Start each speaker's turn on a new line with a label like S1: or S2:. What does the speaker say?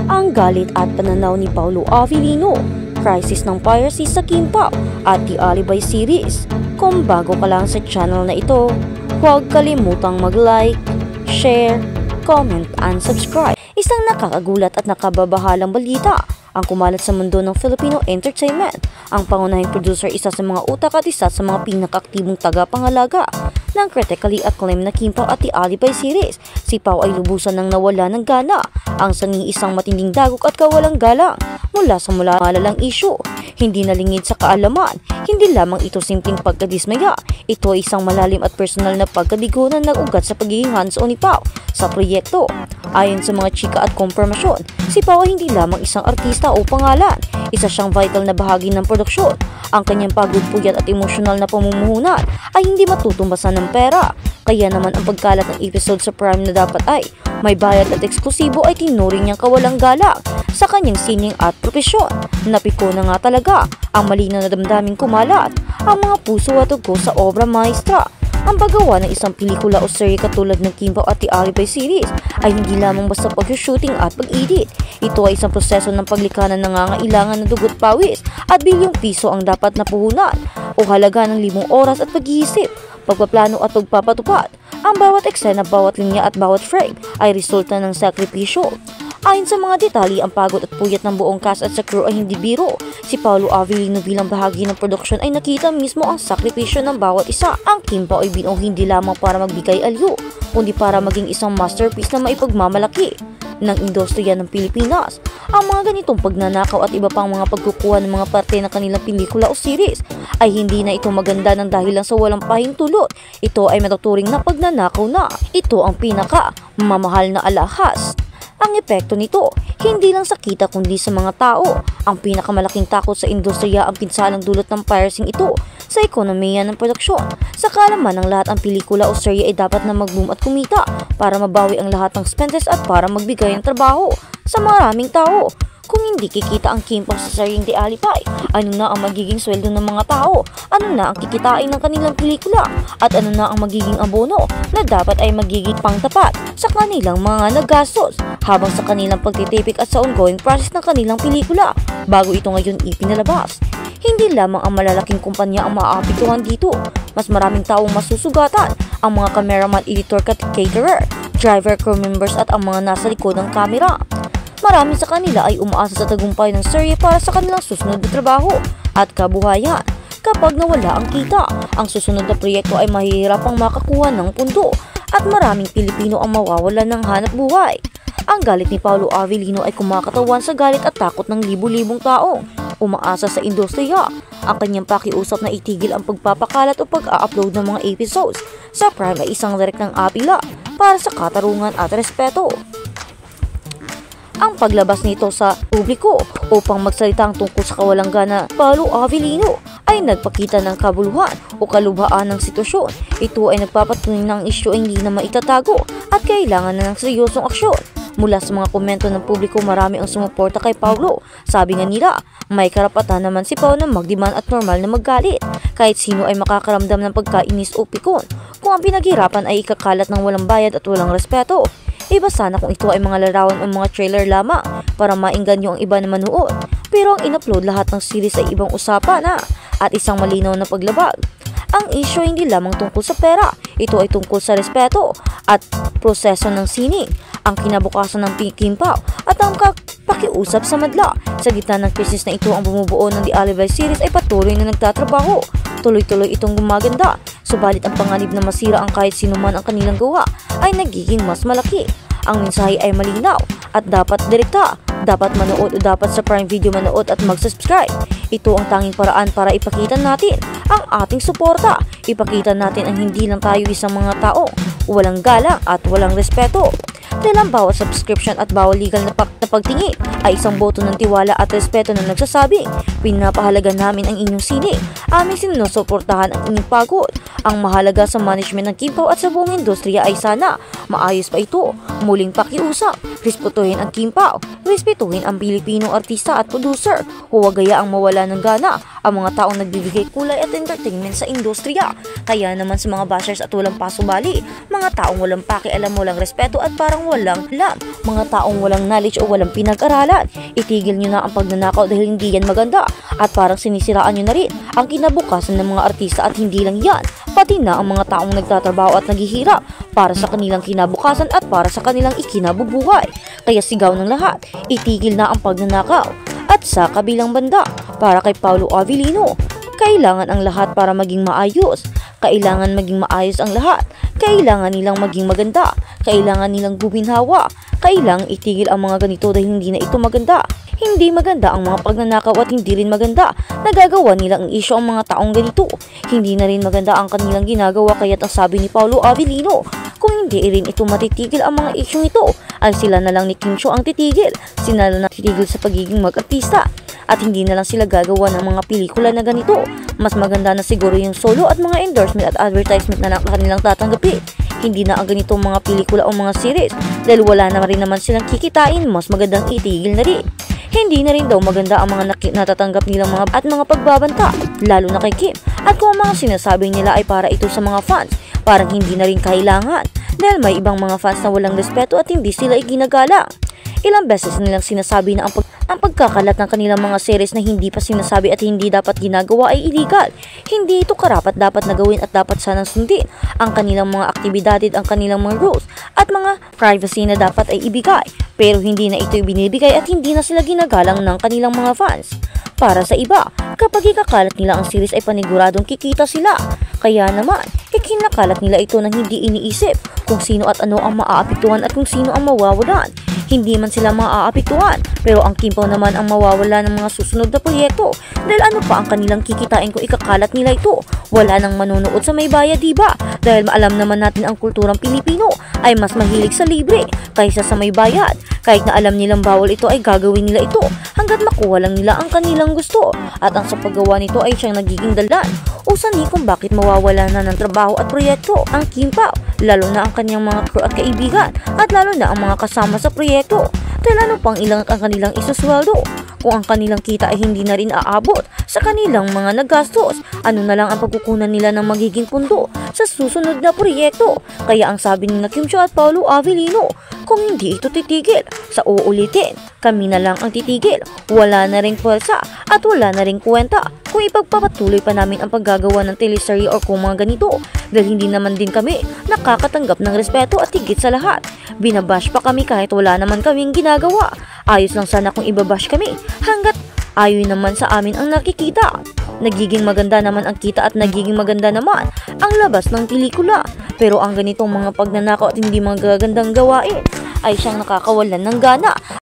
S1: ang galit at pananaw ni Paolo Avellino, crisis ng piracy sa Kimpao at The Alibay series. Kung bago ka lang sa channel na ito, huwag kalimutang mag-like, share, comment, and subscribe. Isang nakakagulat at nakababahalang balita ang kumalat sa mundo ng Filipino entertainment. Ang pangunahing producer, isa sa mga utak at isa sa mga pinakaaktibong tagapangalaga ng critically acclaimed na Kimpao at The Alibay series, si Pao ay lubusan ng nawala ng gana. Ang sangi isang matinding dagok at kawalang galang mula sa malalang issue. Hindi nalingid sa kaalaman, hindi lamang ito simpleng pagkadismaya, ito ay isang malalim at personal na pagkabigo na nag-ugat sa pagiging hands-on ni Pao sa proyekto. Ayon sa mga chika at kompormasyon, si Pao ay hindi lamang isang artista o pangalan, isa siyang vital na bahagi ng produksyon. Ang kanyang pagod, puyat at emosyonal na pamumuhunan ay hindi matutumbasan ng pera. Kaya naman ang pagkalat ng episode sa Prime na dapat ay may bayad at eksklusibo ay tinuring niyang kawalang galang sa kanyang sining at propesyon. Napiko na nga talaga ang malinaw na damdaming kumalat ang mga puso at ugo sa obra maestra. Ang paggawa ng isang pelikula o serye katulad ng Kimpao at The Alibay series ay hindi lamang basta pag-shooting at pag-edit. Ito ay isang proseso ng paglikha na nangangailangan ng dugot, pawis at bilyong piso ang dapat napuhunan o halaga ng 5 oras at pag-iisip, pagpaplano at pagpapatupad. Ang bawat eksena, bawat linya at bawat frame ay resulta ng sakripisyo. Ayon sa mga detalye, ang pagod at puyat ng buong cast at sa crew ay hindi biro. Si Paolo Avellino bilang bahagi ng produksyon ay nakita mismo ang sakripisyo ng bawat isa. Ang Kimpao ay binuo hindi lamang para magbigay aliw, kundi para maging isang masterpiece na maipagmamalaki ng industriya ng Pilipinas. Ang mga ganitong pagnanakaw at iba pang mga pagkukuha ng mga parte ng kanilang pelikula o series ay hindi na ito maganda ng dahil lang sa walang pahintulot. Ito ay matuturing na pagnanakaw na. Ito ang pinaka mamahal na alahas. Ang epekto nito, hindi lang sa kita kundi sa mga tao. Ang pinakamalaking takot sa industriya ang pinsalang dulot ng piracy ito sa ekonomiya ng produksyon. Sa kaalaman ng lahat, ang pelikula o serye ay dapat na mag-boom at kumita para mabawi ang lahat ng expenses at para magbigay ng trabaho sa maraming tao. Kung hindi kikita ang Kimpao sa seryeng The Alibay, ano na ang magiging sweldo ng mga tao? Ano na ang kikitain ng kanilang pelikula? At ano na ang magiging abono na dapat ay magiging pangtapat sa kanilang mga nagastos habang sa kanilang pagtitipik at sa ongoing process ng kanilang pelikula bago ito ngayon ipinalabas? Hindi lamang ang malalaking kumpanya ang maaapektuhan dito. Mas maraming taong masusugatan, ang mga cameraman, editor, caterer, driver, crew members at ang mga nasa likod ng kamera. Marami sa kanila ay umaasa sa tagumpay ng serye para sa kanilang susunod na trabaho at kabuhayan. Kapag nawala ang kita, ang susunod na proyekto ay mahihirapang makakuha ng pundo at maraming Pilipino ang mawawalan ng hanap buhay. Ang galit ni Paolo Avellino ay kumakatawan sa galit at takot ng libu-libong taong umaasa sa industriya. Ang kanyang pakiusap na itigil ang pagpapakalat o pag-a-upload ng mga episodes sa Prime ay isang direktang apela para sa katarungan at respeto. Ang paglabas nito sa publiko upang magsalita ang tungkol sa kawalang gana, Paolo Avellino ay nagpakita ng kabuluhan o kalubhaan ng sitwasyon. Ito ay nagpapatunay na ang isyu ay hindi na maitatago at kailangan na ng seryosong aksyon. Mula sa mga komento ng publiko, marami ang sumuporta kay Paolo. Sabi nga nila, may karapatan naman si Pao na magdiman at normal na maggalit. Kahit sino ay makakaramdam ng pagkainis o pikon kung ang pinaghirapan ay ikakalat ng walang bayad at walang respeto. Iba sana kung ito ay mga larawan o mga trailer lamang para maingganyo ang iba na manood. Pero ang in-upload lahat ng series ay ibang usapan na at isang malinaw na paglabag. Ang issue ay hindi lamang tungkol sa pera, ito ay tungkol sa respeto at proseso ng sining, ang kinabukasan ng Kimpao at ang pakiusap sa madla. Sa gitna ng krisis na ito, ang bumubuo ng The Alibay series ay patuloy na nagtatrabaho. Tuloy-tuloy itong gumaganda, subalit ang panganib na masira ang kahit sino man ang kanilang gawa ay nagiging mas malaki. Ang mensahe ay malinaw at dapat direkta. Dapat manood o dapat sa Prime Video manood at mag-subscribe. Ito ang tanging paraan para ipakita natin ang ating suporta. Ipakita natin ang hindi lang tayo isang mga tao walang galang at walang respeto. Dahil ang bawat subscription at bawat legal na pagtingin ay isang boto ng tiwala at respeto na nagsasabing pinapahalaga namin ang inyong sining, aming sinusuportahan ang inyong pagod. Ang mahalaga sa management ng Kimpao at sa buong industriya ay sana maayos pa ito. Muling pakiusap, respetuhin ang Kimpao, respetuhin ang Pilipinong artista at producer, huwag gayaang mawala ng gana ang mga taong nagbibigay kulay at entertainment sa industriya. Kaya naman sa mga bashers at walang pasubali, mga taong walang pakialam, walang respeto at parang walang alam, mga taong walang knowledge o walang pinag-aralan, itigil nyo na ang pagnanakaw dahil hindi yan maganda at parang sinisiraan nyo na rin ang kinabukasan ng mga artista at hindi lang yan, pati na ang mga taong nagtatrabaho at naghihirap para sa kanilang kinabukasan at para sa kanilang ikinabubuhay. Kaya sigaw ng lahat, itigil na ang pagnanakaw. At sa kabilang banda, para kay Paolo Avellino, kailangan ang lahat para maging maayos. Kailangan maging maayos ang lahat. Kailangan nilang maging maganda. Kailangan nilang guminhawa. Kailangan itigil ang mga ganito dahil hindi na ito maganda. Hindi maganda ang mga pagnanakaw at hindi rin maganda na gagawa nilang isyo ang mga taong ganito. Hindi na rin maganda ang kanilang ginagawa kaya't ang sabi ni Paolo Avellino, kung hindi rin ito matitigil ang mga isyong ito, ay sila na lang ni Kim Chiu ang titigil. Sila na titigil sa pagiging mag-artista. At hindi na lang sila gagawa ng mga pelikula na ganito. Mas maganda na siguro yung solo at mga endorsement at advertisement na lang kanilang tatanggapin. Hindi na ang ganitong mga pelikula o mga series dahil wala na rin naman silang kikitain, mas magandang itigil na rin. Hindi na rin daw maganda ang mga natatanggap nilang mga pagbabanta, lalo na kay Kim. At kung ang mga sinasabi nila ay para ito sa mga fans, parang hindi na rin kailangan dahil may ibang mga fans na walang respeto at hindi sila iginagalang. Ilang beses nilang sinasabi na ang pagkakalat ng kanilang mga series na hindi pa sinasabi at hindi dapat ginagawa ay illegal. Hindi ito karapat dapat na gawin at dapat sanang sundin ang kanilang mga aktibidad, ang kanilang mga rules at mga privacy na dapat ay ibigay. Pero hindi na ito ibinibigay at hindi na sila ginagalang ng kanilang mga fans. Para sa iba, kapag ikakalat nila ang series ay paniguradong kikita sila. Kaya naman, ikinakalat nila ito nang hindi iniisip kung sino at ano ang maaapektuhan at kung sino ang mawawalan. Hindi man sila maaapektuhan, pero ang Kim Pao naman ang mawawala ng mga susunod na proyekto dahil ano pa ang kanilang kikitain kung ikakalat nila ito. Wala nang manonood sa may bayad, diba? Dahil maalam naman natin ang kulturang Pilipino ay mas mahilig sa libre kaysa sa may bayad. Kahit na alam nilang bawal ito ay gagawin nila ito hanggat makuha lang nila ang kanilang gusto. At ang sa paggawa nito ay siyang nagiging dalan o sanhi kung bakit mawawala na ng trabaho at proyekto ang Kim Pao, lalo na ang kanyang mga crew at kaibigan at lalo na ang mga kasama sa proyekto. Dahil ano pang ilang ang kanilang isusweldo? Kung ang kanilang kita ay hindi na rin aabot sa kanilang mga nagastos, ano na lang ang pagkukunan nila ng magiging pundo sa susunod na proyekto? Kaya ang sabi ni Kim Chiu at Paolo Avellino, kung hindi ito titigil, sa uulitin, kami na lang ang titigil. Wala na ring pwersa at wala na ring kwenta kung ipagpapatuloy pa namin ang paggagawa ng teleserye o kung mga ganito dahil hindi naman din kami nakakatanggap ng respeto at higit sa lahat. Binabash pa kami kahit wala naman kaming ginagawa. Ayos lang sana kung ibabash kami hanggat ayoy naman sa amin ang nakikita. Nagiging maganda naman ang kita at nagiging maganda naman ang labas ng pelikula. Pero ang ganitong mga pagnanakaw at hindi mga gagandang gawain ay siyang nakakawalan ng gana.